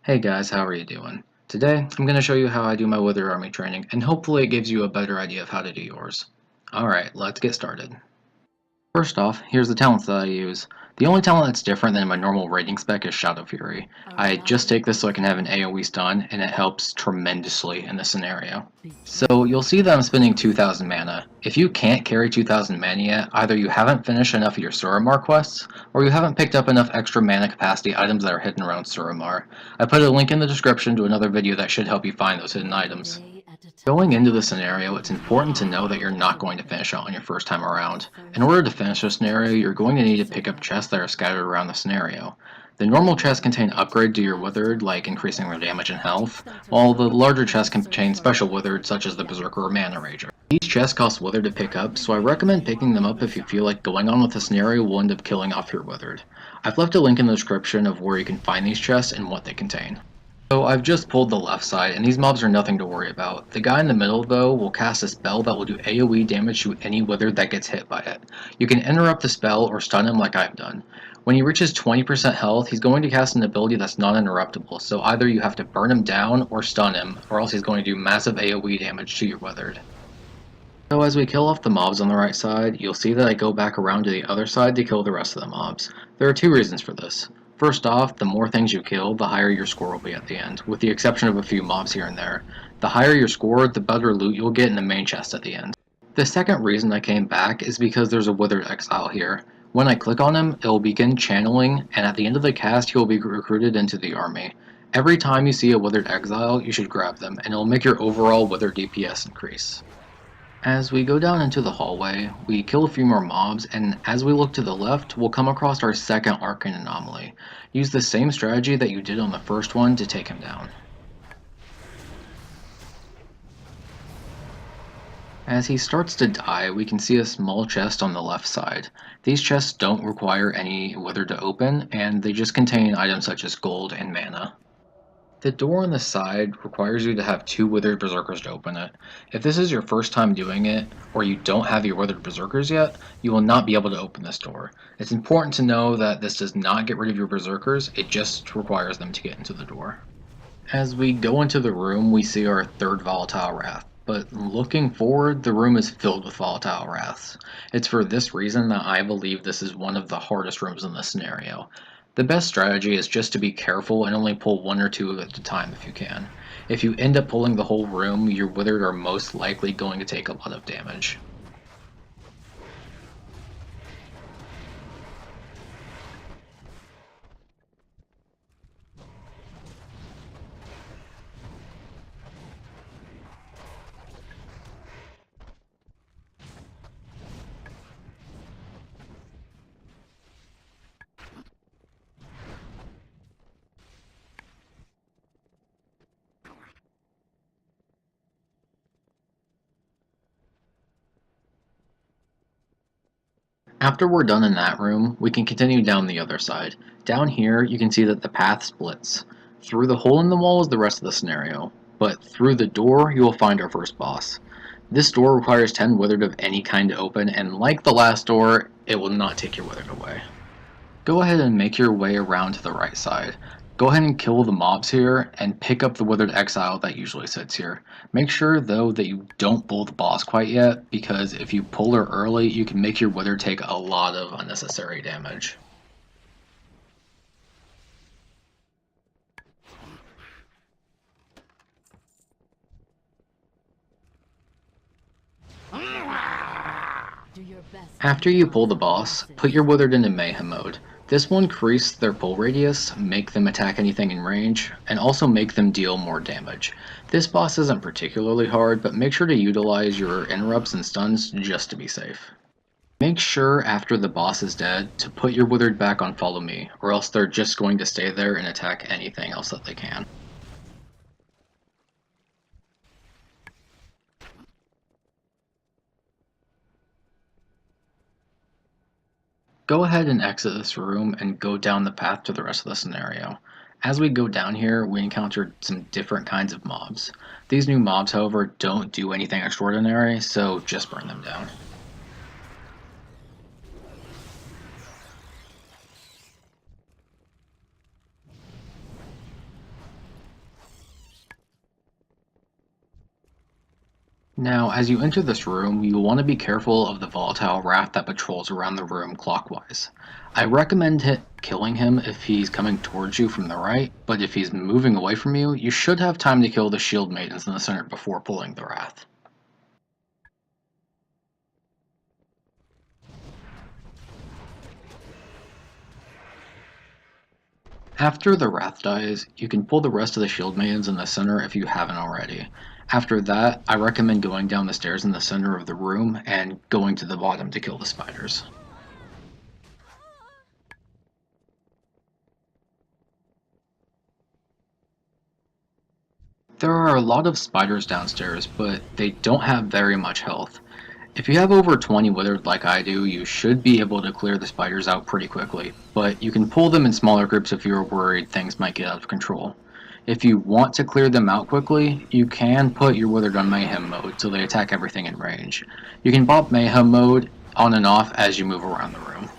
Hey guys, how are you doing? Today, I'm going to show you how I do my Withered Army training, and hopefully it gives you a better idea of how to do yours. Alright, let's get started. First off, here's the talents that I use. The only talent that's different than my normal rating spec is Shadow Fury. I just take this so I can have an AoE stun, and it helps tremendously in this scenario. So you'll see that I'm spending 2000 mana. If you can't carry 2000 mana yet, either you haven't finished enough of your Suramar quests, or you haven't picked up enough extra mana capacity items that are hidden around Suramar. I put a link in the description to another video that should help you find those hidden items. Going into the scenario, it's important to know that you're not going to finish out on your first time around. In order to finish the scenario, you're going to need to pick up chests that are scattered around the scenario. The normal chests contain upgrade to your Withered, like increasing their damage and health, while the larger chests contain special Withered, such as the Berserker or Mana Rager. Each chest costs Withered to pick up, so I recommend picking them up if you feel like going on with the scenario will end up killing off your Withered. I've left a link in the description of where you can find these chests and what they contain. So I've just pulled the left side, and these mobs are nothing to worry about. The guy in the middle, though, will cast a spell that will do AoE damage to any Withered that gets hit by it. You can interrupt the spell or stun him like I've done. When he reaches 20% health, he's going to cast an ability that's non-interruptible, so either you have to burn him down or stun him, or else he's going to do massive AoE damage to your Withered. So as we kill off the mobs on the right side, you'll see that I go back around to the other side to kill the rest of the mobs. There are two reasons for this. First off, the more things you kill, the higher your score will be at the end, with the exception of a few mobs here and there. The higher your score, the better loot you'll get in the main chest at the end. The second reason I came back is because there's a Withered Exile here. When I click on him, it will begin channeling, and at the end of the cast, he will be recruited into the army. Every time you see a Withered Exile, you should grab them, and it will make your overall Withered DPS increase. As we go down into the hallway, we kill a few more mobs, and as we look to the left, we'll come across our second Arcane Anomaly. Use the same strategy that you did on the first one to take him down. As he starts to die, we can see a small chest on the left side. These chests don't require any Wither to open, and they just contain items such as gold and mana. The door on the side requires you to have two Withered Berserkers to open it. If this is your first time doing it, or you don't have your Withered Berserkers yet, you will not be able to open this door. It's important to know that this does not get rid of your Berserkers, it just requires them to get into the door. As we go into the room, we see our third Volatile Wrath. But looking forward, the room is filled with Volatile Wraths. It's for this reason that I believe this is one of the hardest rooms in this scenario. The best strategy is just to be careful and only pull one or two at a time if you can. If you end up pulling the whole room, your Withered are most likely going to take a lot of damage. After we're done in that room, we can continue down the other side. Down here, you can see that the path splits. Through the hole in the wall is the rest of the scenario, but through the door, you will find our first boss. This door requires 10 Withered of any kind to open, and like the last door, it will not take your Withered away. Go ahead and make your way around to the right side. Go ahead and kill the mobs here, and pick up the Withered Exile that usually sits here. Make sure though that you don't pull the boss quite yet, because if you pull her early, you can make your Wither take a lot of unnecessary damage. After you pull the boss, put your Withered into Mayhem mode. This will increase their pull radius, make them attack anything in range, and also make them deal more damage. This boss isn't particularly hard, but make sure to utilize your interrupts and stuns just to be safe. Make sure after the boss is dead to put your Withered back on Follow Me, or else they're just going to stay there and attack anything else that they can. Go ahead and exit this room and go down the path to the rest of the scenario. As we go down here, we encountered some different kinds of mobs. These new mobs, however, don't do anything extraordinary, so just burn them down. Now, as you enter this room, you will want to be careful of the volatile rat that patrols around the room clockwise. I recommend killing him if he's coming towards you from the right, but if he's moving away from you, you should have time to kill the shield maidens in the center before pulling the wrath. After the wrath dies, you can pull the rest of the shield maidens in the center if you haven't already. After that, I recommend going down the stairs in the center of the room and going to the bottom to kill the spiders. There are a lot of spiders downstairs, but they don't have very much health. If you have over 20 withered like I do, you should be able to clear the spiders out pretty quickly, but you can pull them in smaller groups if you're worried things might get out of control. If you want to clear them out quickly, you can put your Withered on Mayhem mode so they attack everything in range. You can pop Mayhem mode on and off as you move around the room.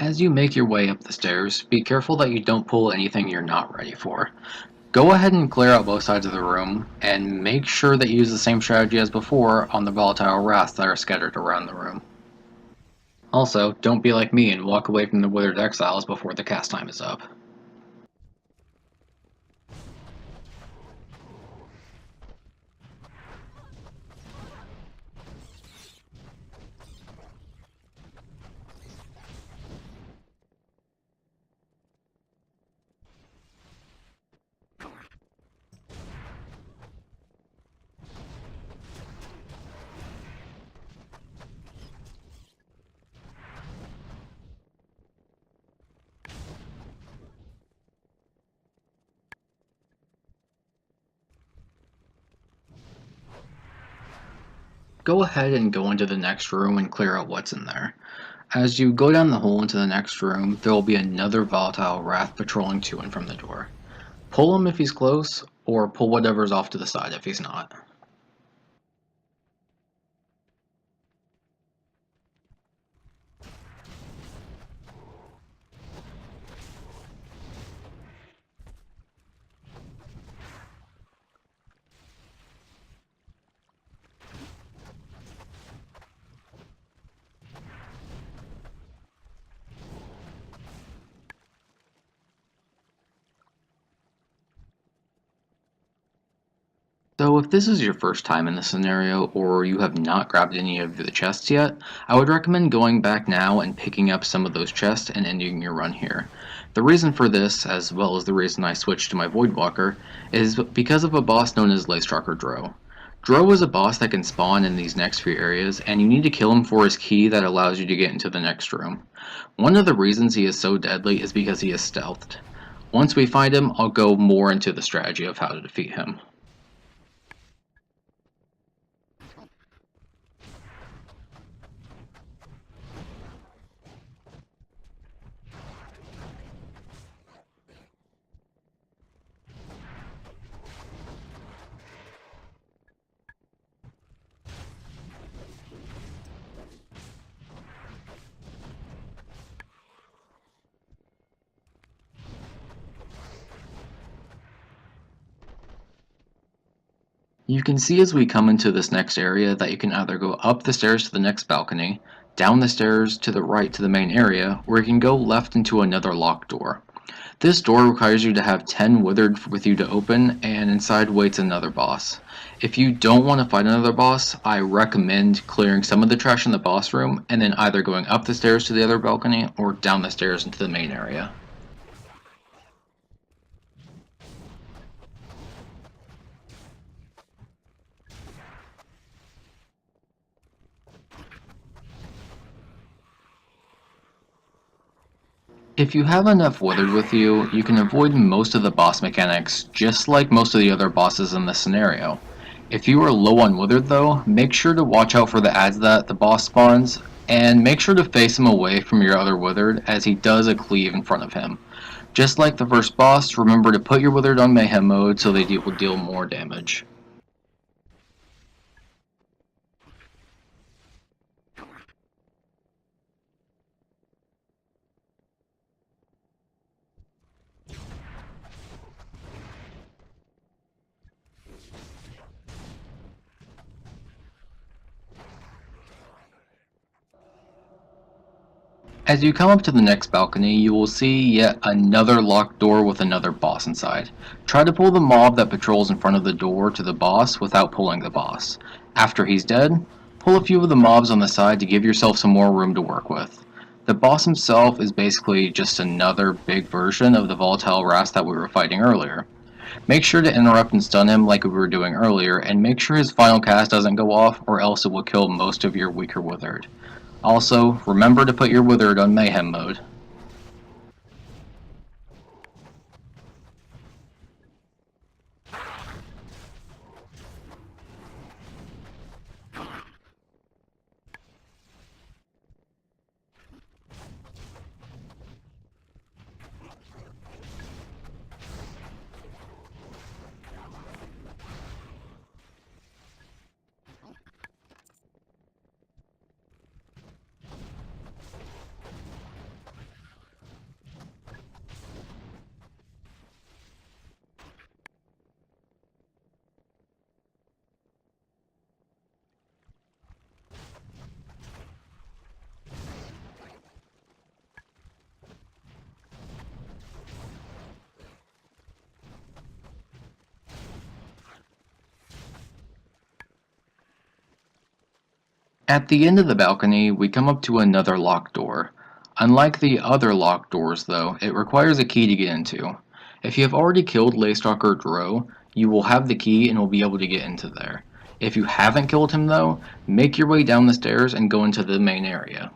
As you make your way up the stairs, be careful that you don't pull anything you're not ready for. Go ahead and clear out both sides of the room, and make sure that you use the same strategy as before on the volatile wraths that are scattered around the room. Also, don't be like me and walk away from the Withered Exiles before the cast time is up. Go ahead and go into the next room and clear out what's in there. As you go down the hole into the next room, there will be another volatile wrath patrolling to and from the door. Pull him if he's close, or pull whatever's off to the side if he's not. So if this is your first time in this scenario, or you have not grabbed any of the chests yet, I would recommend going back now and picking up some of those chests and ending your run here. The reason for this, as well as the reason I switched to my Voidwalker, is because of a boss known as Lacerocker Drow. Drow is a boss that can spawn in these next few areas, and you need to kill him for his key that allows you to get into the next room. One of the reasons he is so deadly is because he is stealthed. Once we find him, I'll go more into the strategy of how to defeat him. You can see as we come into this next area that you can either go up the stairs to the next balcony, down the stairs to the right to the main area, or you can go left into another locked door. This door requires you to have 10 withered with you to open, and inside waits another boss. If you don't want to fight another boss, I recommend clearing some of the trash in the boss room, and then either going up the stairs to the other balcony, or down the stairs into the main area. If you have enough withered with you, you can avoid most of the boss mechanics, just like most of the other bosses in this scenario. If you are low on withered though, make sure to watch out for the ads that the boss spawns, And make sure to face him away from your other Withered, as he does a cleave in front of him. Just like the first boss, remember to put your Withered on Mayhem mode so they will deal more damage. As you come up to the next balcony, you will see yet another locked door with another boss inside. Try to pull the mob that patrols in front of the door to the boss without pulling the boss. After he's dead, pull a few of the mobs on the side to give yourself some more room to work with. The boss himself is basically just another big version of the volatile wrath that we were fighting earlier. Make sure to interrupt and stun him like we were doing earlier, and make sure his final cast doesn't go off or else it will kill most of your weaker Withered. Also, remember to put your Withered on Mayhem mode. At the end of the balcony, we come up to another locked door. Unlike the other locked doors though, it requires a key to get into. If you have already killed Laystalker Dro, you will have the key and will be able to get into there. If you haven't killed him though, make your way down the stairs and go into the main area.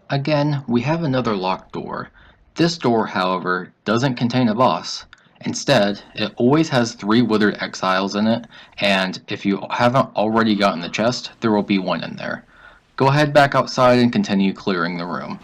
Again, we have another locked door. This door, however, doesn't contain a boss. Instead, it always has 3 Withered Exiles in it, and if you haven't already gotten the chest, there will be one in there. Go ahead back outside and continue clearing the room.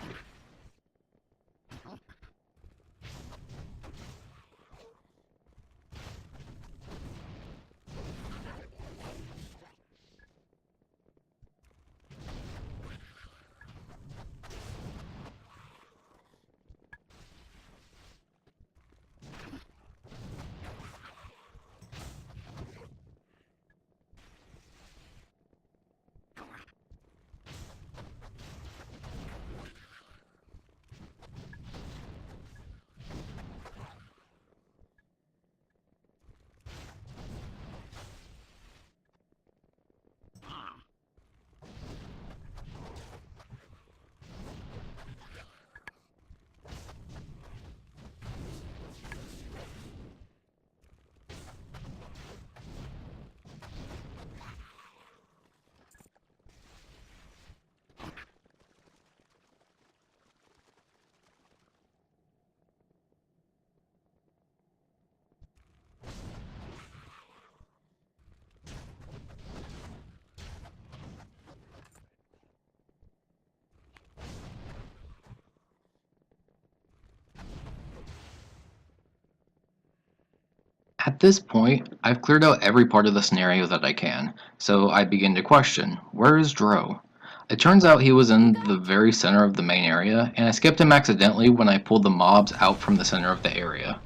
At this point, I've cleared out every part of the scenario that I can, so I begin to question, where is Dro? It turns out he was in the very center of the main area, and I skipped him accidentally when I pulled the mobs out from the center of the area.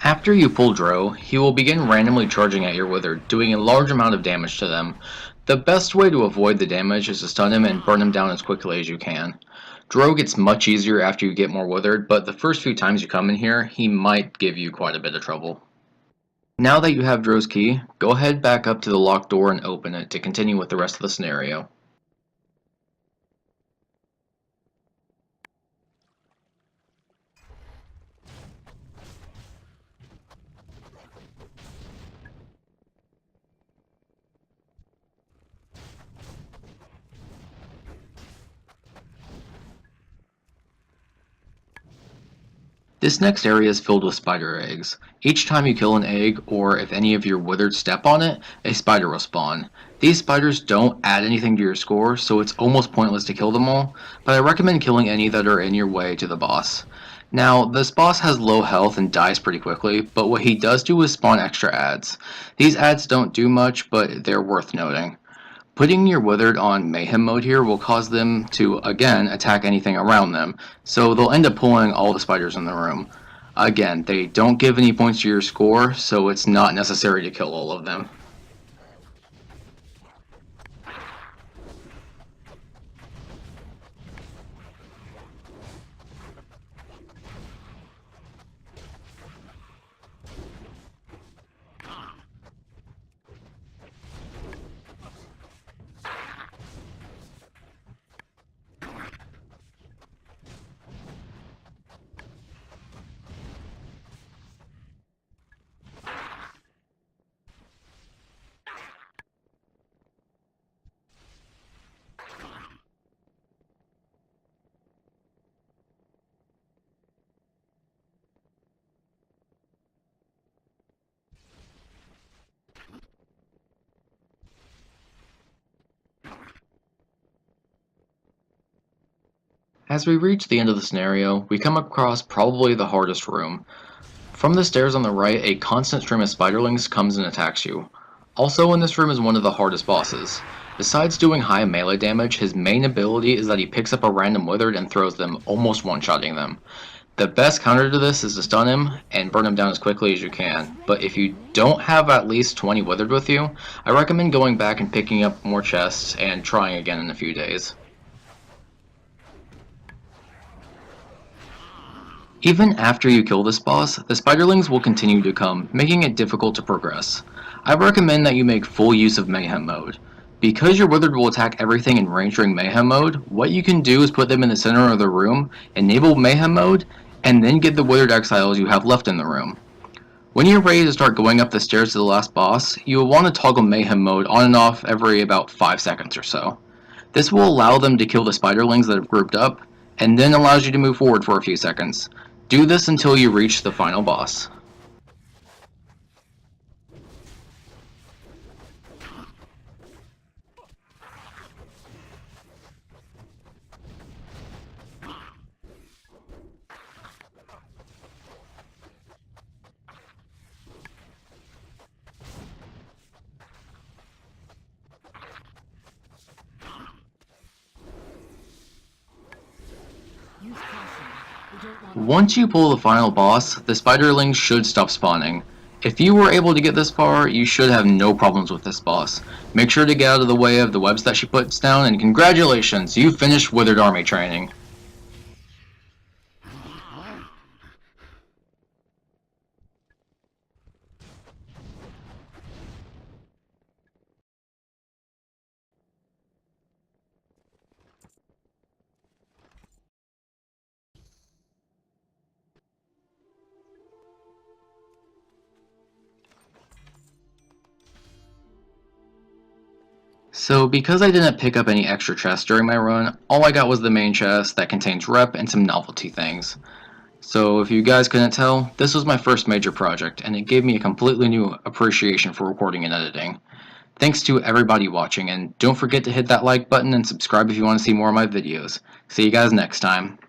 After you pull Dro, he will begin randomly charging at your Withered, doing a large amount of damage to them. The best way to avoid the damage is to stun him and burn him down as quickly as you can. Dro gets much easier after you get more Withered, but the first few times you come in here, he might give you quite a bit of trouble. Now that you have Dro's key, go ahead back up to the locked door and open it to continue with the rest of the scenario. This next area is filled with spider eggs. Each time you kill an egg, or if any of your withered step on it, a spider will spawn. These spiders don't add anything to your score, so it's almost pointless to kill them all, but I recommend killing any that are in your way to the boss. Now, this boss has low health and dies pretty quickly, but what he does do is spawn extra adds. These adds don't do much, but they're worth noting. Putting your Withered on Mayhem mode here will cause them to, again, attack anything around them, so they'll end up pulling all the spiders in the room. Again, they don't give any points to your score, so it's not necessary to kill all of them. As we reach the end of the scenario, we come across probably the hardest room. From the stairs on the right, a constant stream of spiderlings comes and attacks you. Also in this room is one of the hardest bosses. Besides doing high melee damage, his main ability is that he picks up a random withered and throws them, almost one-shotting them. The best counter to this is to stun him and burn him down as quickly as you can, but if you don't have at least 20 withered with you, I recommend going back and picking up more chests and trying again in a few days. Even after you kill this boss, the spiderlings will continue to come, making it difficult to progress. I recommend that you make full use of Mayhem mode. Because your Withered will attack everything in range during Mayhem mode, what you can do is put them in the center of the room, enable Mayhem mode, and then get the Withered exiles you have left in the room. When you're ready to start going up the stairs to the last boss, you will want to toggle Mayhem mode on and off every about 5 seconds or so. This will allow them to kill the spiderlings that have grouped up, and then allows you to move forward for a few seconds. Do this until you reach the final boss. Once you pull the final boss, the spiderlings should stop spawning. If you were able to get this far, you should have no problems with this boss. Make sure to get out of the way of the webs that she puts down, and congratulations, you finished Withered Army Training. So because I didn't pick up any extra chests during my run, all I got was the main chest that contains rep and some novelty things. So if you guys couldn't tell, this was my first major project, and it gave me a completely new appreciation for recording and editing. Thanks to everybody watching, and don't forget to hit that like button and subscribe if you want to see more of my videos. See you guys next time.